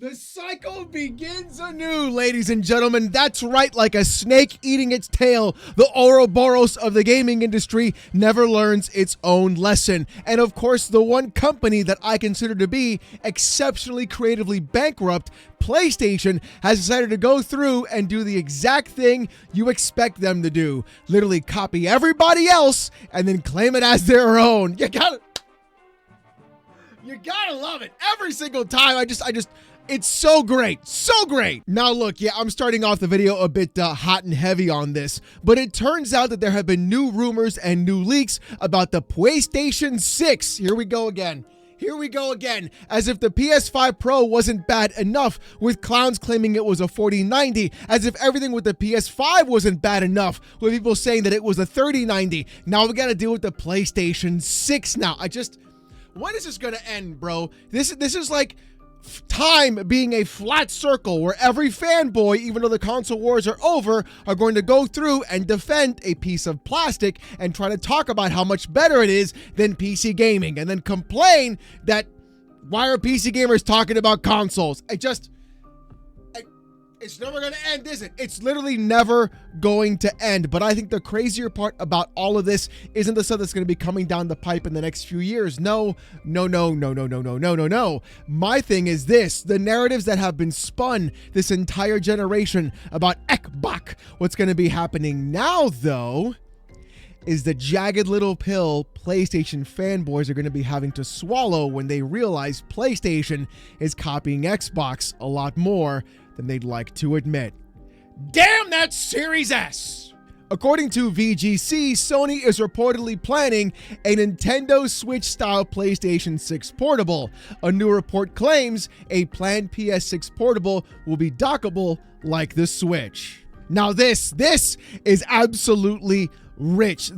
The cycle begins anew, ladies and gentlemen. That's right, like a snake eating its tail, the Ouroboros of the gaming industry never learns its own lesson. And of course, the one company that I consider to be exceptionally creatively bankrupt, PlayStation, has decided to go through and do the exact thing you expect them to do. Literally copy everybody else and then claim it as their own. You gotta love it. Every single time, it's so great. So great. Now look, yeah, I'm starting off the video a bit hot and heavy on this, but it turns out that there have been new rumors and new leaks about the PlayStation 6. Here we go again. As if the PS5 Pro wasn't bad enough, with clowns claiming it was a 4090, as if everything with the PS5 wasn't bad enough, with people saying that it was a 3090. Now we gotta deal with the PlayStation 6 now. When is this gonna end, bro? This is like time being a flat circle where every fanboy, even though the console wars are over, are going to go through and defend a piece of plastic and try to talk about how much better it is than PC gaming, and then complain that why are PC gamers talking about consoles? It's never going to end, is it? It's literally never going to end. But I think the crazier part about all of this isn't the stuff that's going to be coming down the pipe in the next few years. No. My thing is this: the narratives that have been spun this entire generation about Xbox. What's going to be happening now, though, is the jagged little pill PlayStation fanboys are going to be having to swallow when they realize PlayStation is copying Xbox a lot more than they'd like to admit. Damn that Series S! According to VGC, Sony is reportedly planning a Nintendo Switch-style PlayStation 6 portable. A new report claims a planned PS6 portable will be dockable like the Switch. Now this is absolutely rich.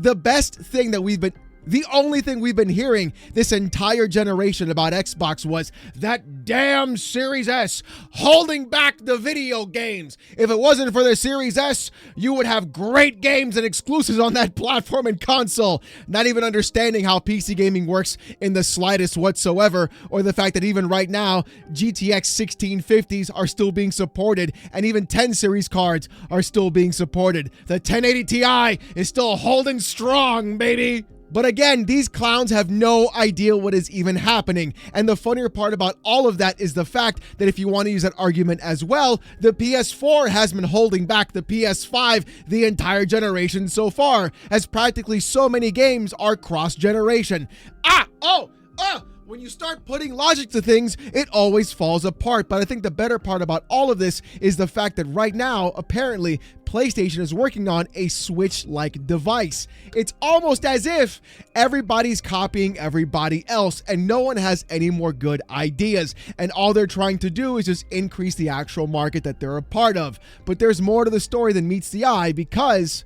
The only thing we've been hearing this entire generation about Xbox was that damn Series S holding back the video games. If it wasn't for the Series S, you would have great games and exclusives on that platform and console. Not even understanding how PC gaming works in the slightest whatsoever, or the fact that even right now, GTX 1650s are still being supported, and even 10 series cards are still being supported. The 1080 Ti is still holding strong, baby. But again, these clowns have no idea what is even happening. And the funnier part about all of that is the fact that if you want to use that argument as well, the PS4 has been holding back the PS5 the entire generation so far, as practically so many games are cross-generation. When you start putting logic to things, it always falls apart. But I think the better part about all of this is the fact that right now, apparently, PlayStation is working on a Switch-like device. It's almost as if everybody's copying everybody else and no one has any more good ideas. And all they're trying to do is just increase the actual market that they're a part of. But there's more to the story than meets the eye, because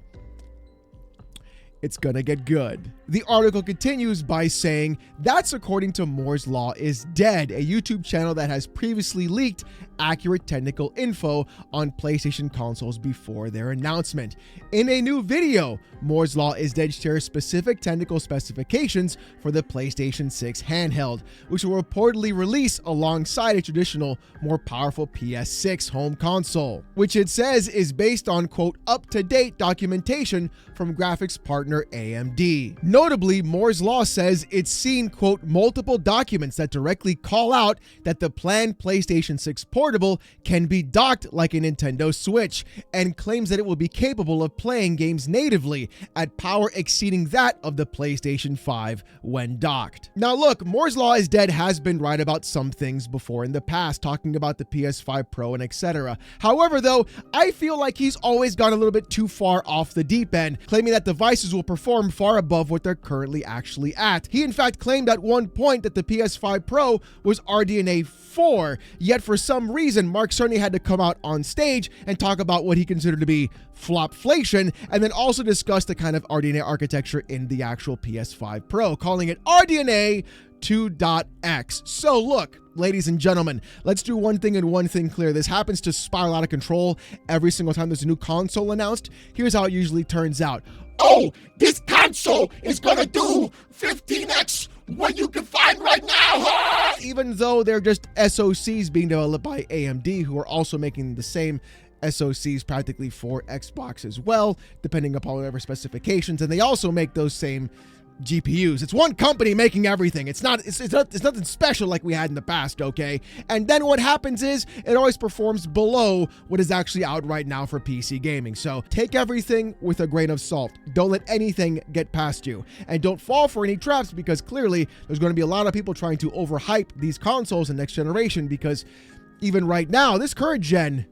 it's gonna get good. The article continues by saying, that's according to Moore's Law is Dead, a YouTube channel that has previously leaked accurate technical info on PlayStation consoles before their announcement. In a new video, Moore's Law is Dead shares specific technical specifications for the PlayStation 6 handheld, which will reportedly release alongside a traditional, more powerful PS6 home console, which it says is based on, quote, up-to-date documentation from graphics partner AMD. Notably, Moore's Law says it's seen, quote, multiple documents that directly call out that the planned PlayStation 6 portable can be docked like a Nintendo Switch, and claims that it will be capable of playing games natively at power exceeding that of the PlayStation 5 when docked. Now look, Moore's Law is Dead has been right about some things before in the past, talking about the PS5 Pro and etc. However, though, I feel like he's always gone a little bit too far off the deep end, claiming that devices will perform far above what they're currently actually at. He in fact claimed at one point that the PS5 Pro was RDNA 4, yet for some reason Mark Cerny had to come out on stage and talk about what he considered to be flopflation, and then also discuss the kind of RDNA architecture in the actual PS5 Pro, calling it RDNA 2.x. So look, ladies and gentlemen, let's do one thing and one thing clear. This happens to spiral out of control every single time there's a new console announced. Here's how it usually turns out. Oh, this console is gonna do 15x what you can find right now. Even though they're just SoCs being developed by AMD, who are also making the same SoCs practically for Xbox as well, depending upon whatever specifications, and they also make those same GPUs. It's one company making everything. It's nothing special like we had in the past, okay? And then what happens is it always performs below what is actually out right now for PC gaming. So take everything with a grain of salt. Don't let anything get past you, and don't fall for any traps, because clearly there's going to be a lot of people trying to overhype these consoles in next generation, because even right now, this current gen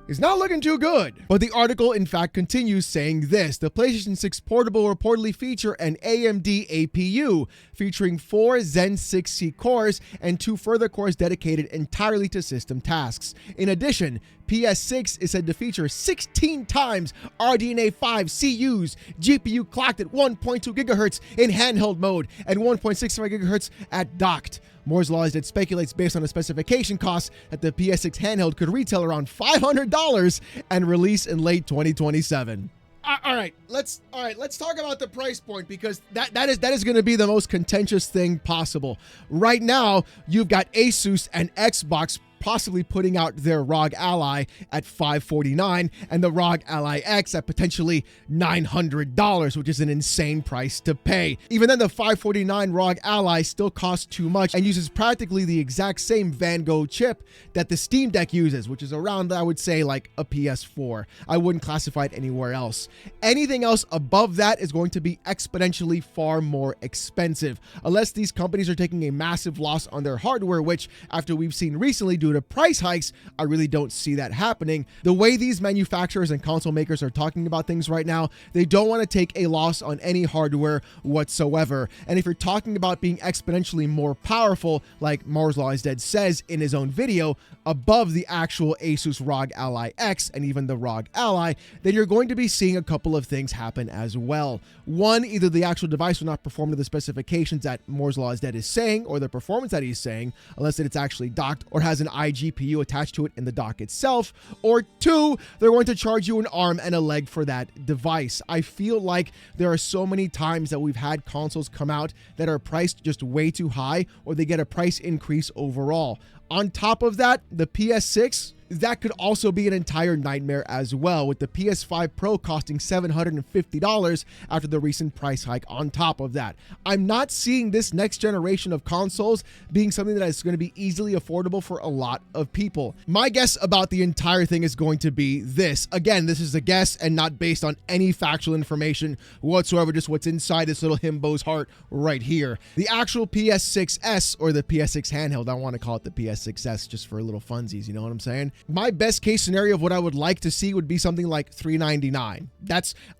is not looking too good. But the article, in fact, continues saying this: the PlayStation 6 Portable will reportedly feature an AMD APU featuring 4 Zen 6C cores and 2 further cores dedicated entirely to system tasks. In addition, PS6 is said to feature 16 times RDNA 5 CUs, GPU clocked at 1.2 GHz in handheld mode and 1.65 GHz at docked. Moore's Law is that speculates based on the specification costs that the PS6 handheld could retail around $500 and release in late 2027. All right, let's talk about the price point, because that is going to be the most contentious thing possible. Right now, you've got Asus and Xbox possibly putting out their ROG Ally at $549 and the ROG Ally X at potentially $900, which is an insane price to pay. Even then, the $549 ROG Ally still costs too much and uses practically the exact same Van Gogh chip that the Steam Deck uses, which is around, I would say, like a PS4. I wouldn't classify it anywhere else. Anything else above that is going to be exponentially far more expensive, unless these companies are taking a massive loss on their hardware, which, after we've seen recently due to price hikes, I really don't see that happening. The way these manufacturers and console makers are talking about things right now, they don't want to take a loss on any hardware whatsoever. And if you're talking about being exponentially more powerful, like Moore's Law is Dead says in his own video, above the actual Asus ROG Ally X and even the ROG Ally, then you're going to be seeing a couple of things happen as well. One, either the actual device will not perform to the specifications that Moore's Law is Dead is saying, or the performance that he's saying, unless it's actually docked or has an iGPU attached to it in the dock itself. Or two, they're going to charge you an arm and a leg for that device. I feel like there are so many times that we've had consoles come out that are priced just way too high, or they get a price increase overall. On top of that, the PS6, that could also be an entire nightmare as well, with the PS5 Pro costing $750 after the recent price hike on top of that. I'm not seeing this next generation of consoles being something that is going to be easily affordable for a lot of people. My guess about the entire thing is going to be this. Again, this is a guess and not based on any factual information whatsoever, just what's inside this little himbo's heart right here. The actual PS6S, or the PS6 handheld, I want to call it the PS6S just for a little funsies, you know what I'm saying? My best case scenario of what I would like to see would be something like $399.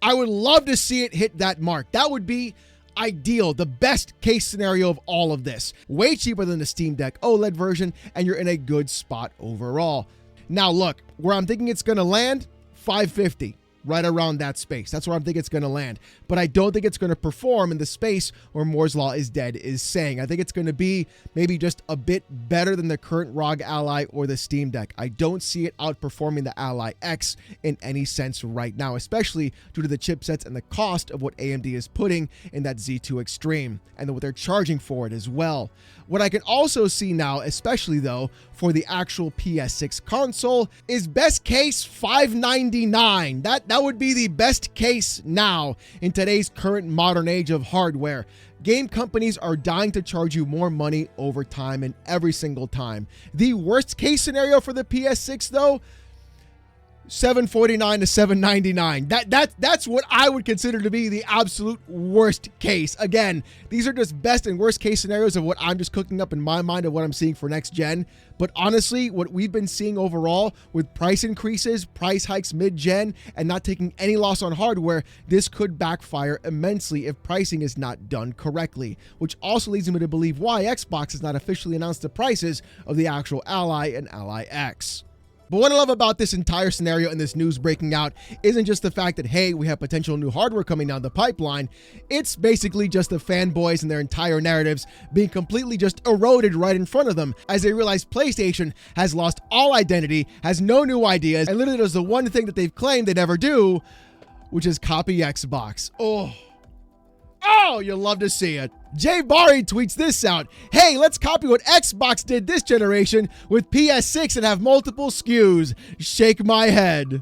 I would love to see it hit that mark. That would be ideal, the best case scenario of all of this. Way cheaper than the Steam Deck OLED version, and you're in a good spot overall. Now look, where I'm thinking it's going to land, $550. Right around that space. That's where I'm thinking it's going to land. But I don't think it's going to perform in the space where Moore's Law is Dead is saying. I think it's going to be maybe just a bit better than the current ROG Ally or the Steam Deck. I don't see it outperforming the Ally X in any sense right now, especially due to the chipsets and the cost of what AMD is putting in that Z2 Extreme and what they're charging for it as well. What I can also see now, especially though, for the actual PS6 console, is best case $599. That would be the best case now in today's current modern age of hardware. Game companies are dying to charge you more money over time and every single time. The worst case scenario for the PS6 though, $749 to $799. That's what I would consider to be the absolute worst case. Again, these are just best and worst case scenarios of what I'm just cooking up in my mind of what I'm seeing for next gen. But honestly, what we've been seeing overall with price increases, price hikes mid-gen, and not taking any loss on hardware, this could backfire immensely if pricing is not done correctly, which also leads me to believe why Xbox has not officially announced the prices of the actual Ally and Ally X. But what I love about this entire scenario and this news breaking out isn't just the fact that, hey, we have potential new hardware coming down the pipeline. It's basically just the fanboys and their entire narratives being completely just eroded right in front of them as they realize PlayStation has lost all identity, has no new ideas, and literally does the one thing that they've claimed they never do, which is copy Xbox. Oh, Oh, you'll love to see it. Jay Bari tweets this out. Hey, let's copy what Xbox did this generation with PS6 and have multiple SKUs. Shake my head.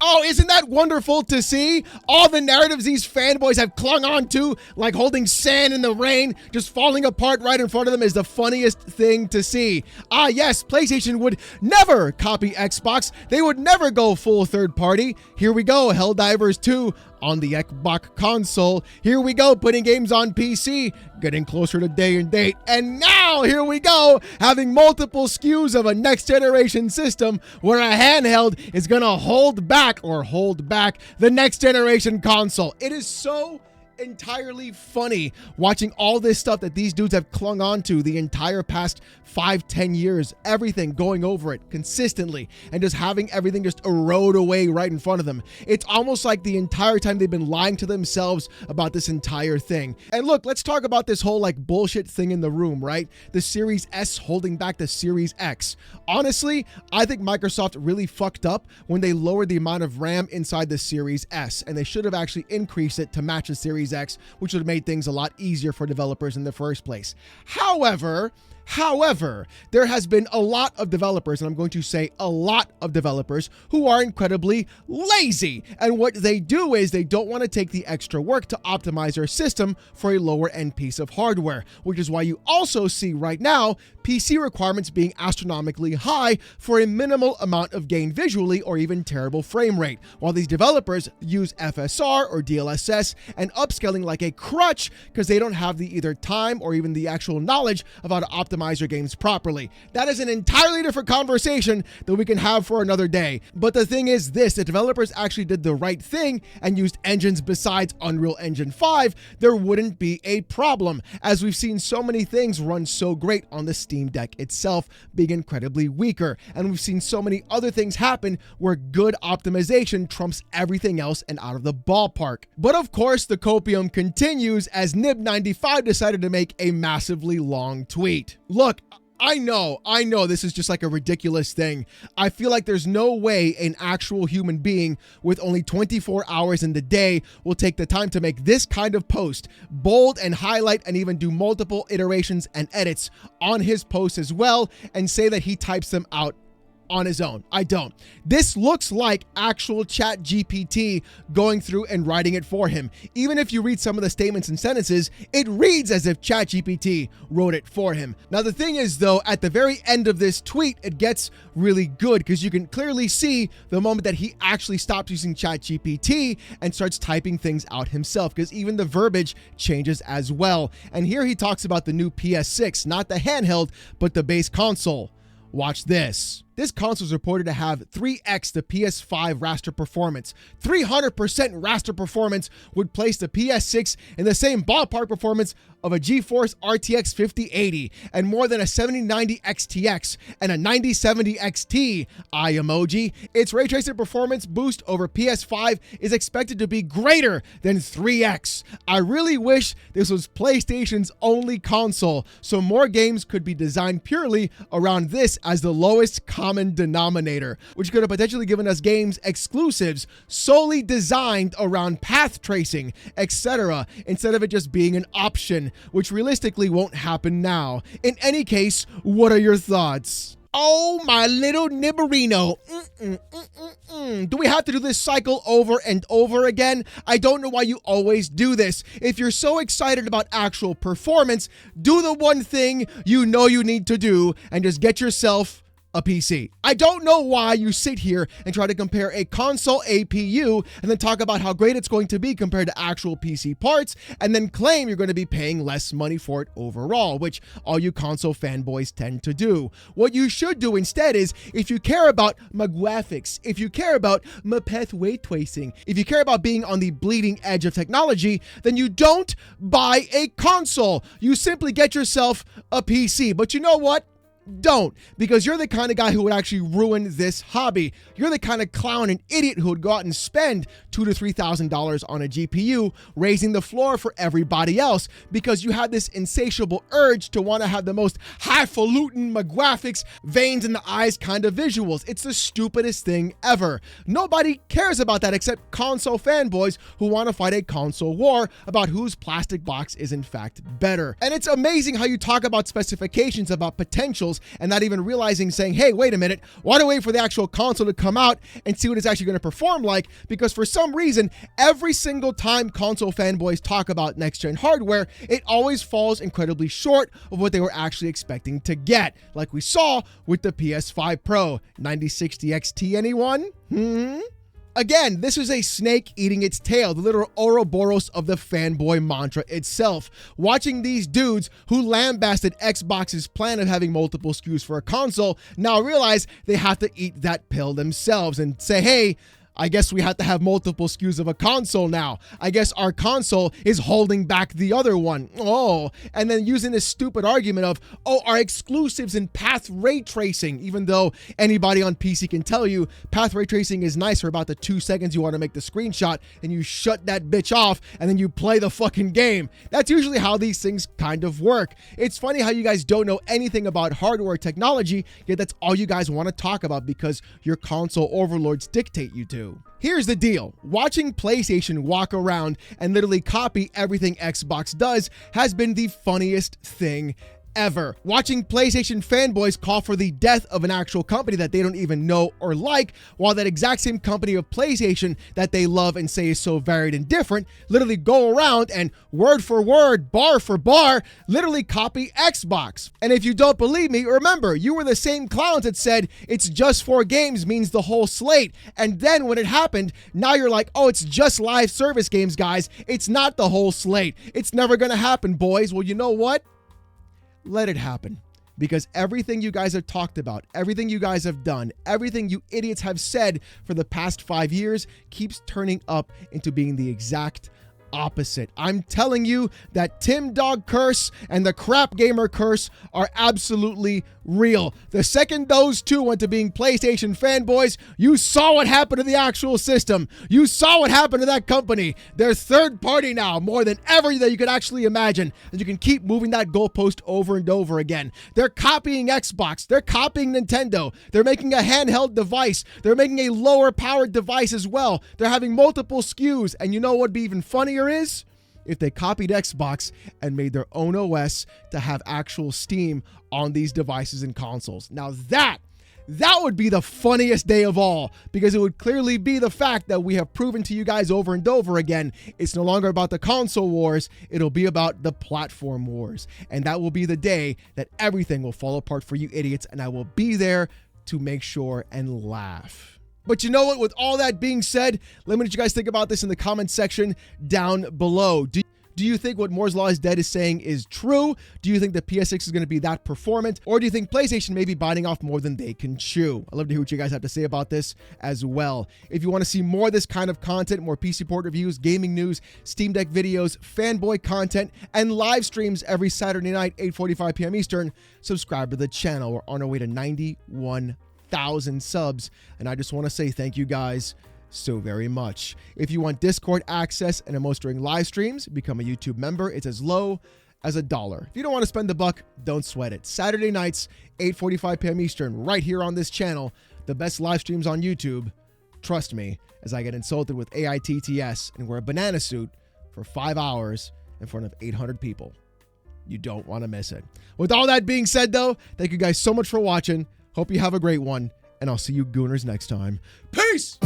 Oh, isn't that wonderful to see? All the narratives these fanboys have clung on to, like holding sand in the rain, just falling apart right in front of them, is the funniest thing to see. Ah, yes, PlayStation would never copy Xbox. They would never go full third party. Here we go, Helldivers 2 on the Xbox console. Here we go, putting games on PC, getting closer to day and date. And now, here we go, having multiple SKUs of a next generation system where a handheld is gonna hold back the next generation console. It is so entirely funny watching all this stuff that these dudes have clung on to the entire past 5-10 years, everything going over it consistently and just having everything just erode away right in front of them. It's almost like the entire time they've been lying to themselves about this entire thing. And look, let's talk about this whole like bullshit thing in the room, right? The Series S holding back the Series X. Honestly, I think Microsoft really fucked up when they lowered the amount of RAM inside the Series S, and they should have actually increased it to match the Series X, which would have made things a lot easier for developers in the first place. However, there has been a lot of developers, and I'm going to say a lot of developers, who are incredibly lazy. And what they do is they don't want to take the extra work to optimize their system for a lower end piece of hardware, which is why you also see right now PC requirements being astronomically high for a minimal amount of gain visually or even terrible frame rate, while these developers use FSR or DLSS and upscaling like a crutch because they don't have the either time or even the actual knowledge of how to optimize your games properly. That is an entirely different conversation that we can have for another day. But the thing is this, the developers actually did the right thing and used engines besides Unreal Engine 5, there wouldn't be a problem, as we've seen so many things run so great on the Steam Deck itself being incredibly weaker, and we've seen so many other things happen where good optimization trumps everything else and out of the ballpark. But of course, the copium continues as Nib95 decided to make a massively long tweet. Look, I know this is just like a ridiculous thing. I feel like there's no way an actual human being with only 24 hours in the day will take the time to make this kind of post, bold and highlight and even do multiple iterations and edits on his post as well, and say that he types them out on his own. I don't. This looks like actual ChatGPT going through and writing it for him. Even if you read some of the statements and sentences, it reads as if ChatGPT wrote it for him. Now, the thing is, though, at the very end of this tweet, it gets really good because you can clearly see the moment that he actually stops using ChatGPT and starts typing things out himself, because even the verbiage changes as well. And here he talks about the new PS6, not the handheld, but the base console. Watch this. This console is reported to have 3x the PS5 raster performance. 300% raster performance would place the PS6 in the same ballpark performance of a GeForce RTX 5080 and more than a 7090 XTX and a 9070 XT. Eye emoji. Its ray tracing performance boost over PS5 is expected to be greater than 3x. I really wish this was PlayStation's only console, so more games could be designed purely around this as the lowest common denominator, which could have potentially given us games exclusives solely designed around path tracing, etc., instead of it just being an option, which realistically won't happen now. In any case, what are your thoughts? Oh, my little Nibberino. Do we have to do this cycle over and over again? I don't know why you always do this. If you're so excited about actual performance, do the one thing you know you need to do and just get yourself a PC. I don't know why you sit here and try to compare a console APU and then talk about how great it's going to be compared to actual PC parts and then claim you're going to be paying less money for it overall, which all you console fanboys tend to do. What you should do instead is, if you care about my graphics, if you care about my pathway tracing, if you care about being on the bleeding edge of technology, then you don't buy a console. You simply get yourself a PC. But you know what? Don't, because you're the kind of guy who would actually ruin this hobby. You're the kind of clown and idiot who would go out and spend $2,000 to $3,000 on a GPU, raising the floor for everybody else because you have this insatiable urge to want to have the most highfalutin graphics, veins in the eyes kind of visuals. It's the stupidest thing ever. Nobody cares about that except console fanboys who want to fight a console war about whose plastic box is in fact better. And it's amazing how you talk about specifications, about potentials, and not even realizing, saying, hey, wait a minute, why do I wait for the actual console to come out and see what it's actually going to perform like? Because for some reason, every single time console fanboys talk about next-gen hardware, it always falls incredibly short of what they were actually expecting to get, like we saw with the PS5 Pro. 9060 XT, anyone? Again, this is a snake eating its tail, the literal Ouroboros of the fanboy mantra itself. Watching these dudes who lambasted Xbox's plan of having multiple SKUs for a console now realize they have to eat that pill themselves and say, hey, I guess we have to have multiple SKUs of a console now. I guess our console is holding back the other one. Oh, and then using this stupid argument of, oh, our exclusives in path ray tracing, even though anybody on PC can tell you path ray tracing is nice for about the 2 seconds you want to make the screenshot and you shut that bitch off and then you play the fucking game. That's usually how these things kind of work. It's funny how you guys don't know anything about hardware technology, yet that's all you guys want to talk about because your console overlords dictate you to. Here's the deal. Watching PlayStation walk around and literally copy everything Xbox does has been the funniest thing ever. Watching PlayStation fanboys call for the death of an actual company that they don't even know or like, while that exact same company of PlayStation that they love and say is so varied and different literally go around and word for word, bar for bar, literally copy Xbox. And if you don't believe me, remember, you were the same clowns that said it's just 4 games means the whole slate. And then when it happened, now you're like, oh, it's just live service games, guys. It's not the whole slate. It's never gonna happen, boys. Well, you know what? Let it happen, because everything you guys have talked about, everything you guys have done, everything you idiots have said for the past 5 years keeps turning up into being the exact opposite. I'm telling you that Tim Dog curse and the crap gamer curse are absolutely real. The second those two went to being PlayStation fanboys, you saw what happened to the actual system. You saw what happened to that company. They're third party now, more than ever that you could actually imagine. And you can keep moving that goalpost over and over again. They're copying Xbox. They're copying Nintendo. They're making a handheld device. They're making a lower powered device as well. They're having multiple SKUs. And you know what would be even funnier is? If they copied Xbox and made their own OS to have actual Steam on these devices and consoles. Now that would be the funniest day of all, because it would clearly be the fact that we have proven to you guys over and over again, it's no longer about the console wars, it'll be about the platform wars. And that will be the day that everything will fall apart for you idiots, and I will be there to make sure and laugh. But you know what? With all that being said, let me know what you guys think about this in the comment section down below. Do you think what Moore's Law is Dead is saying is true? Do you think the PS6 is going to be that performant? Or do you think PlayStation may be biting off more than they can chew? I'd love to hear what you guys have to say about this as well. If you want to see more of this kind of content, more PC port reviews, gaming news, Steam Deck videos, fanboy content, and live streams every Saturday night, 8:45 p.m. Eastern, subscribe to the channel. We're on our way to 91,000 subs, and I just want to say thank you guys so very much. If you want Discord access and emotes during live streams, become a YouTube member. It's as low as $1. If you don't want to spend the buck, don't sweat it. Saturday nights, 8:45 p.m. Eastern, right here on this channel, the best live streams on YouTube. Trust me, as I get insulted with AITTS and wear a banana suit for 5 hours in front of 800 people. You don't want to miss it. With all that being said, though, thank you guys so much for watching. Hope you have a great one, and I'll see you gooners next time. Peace!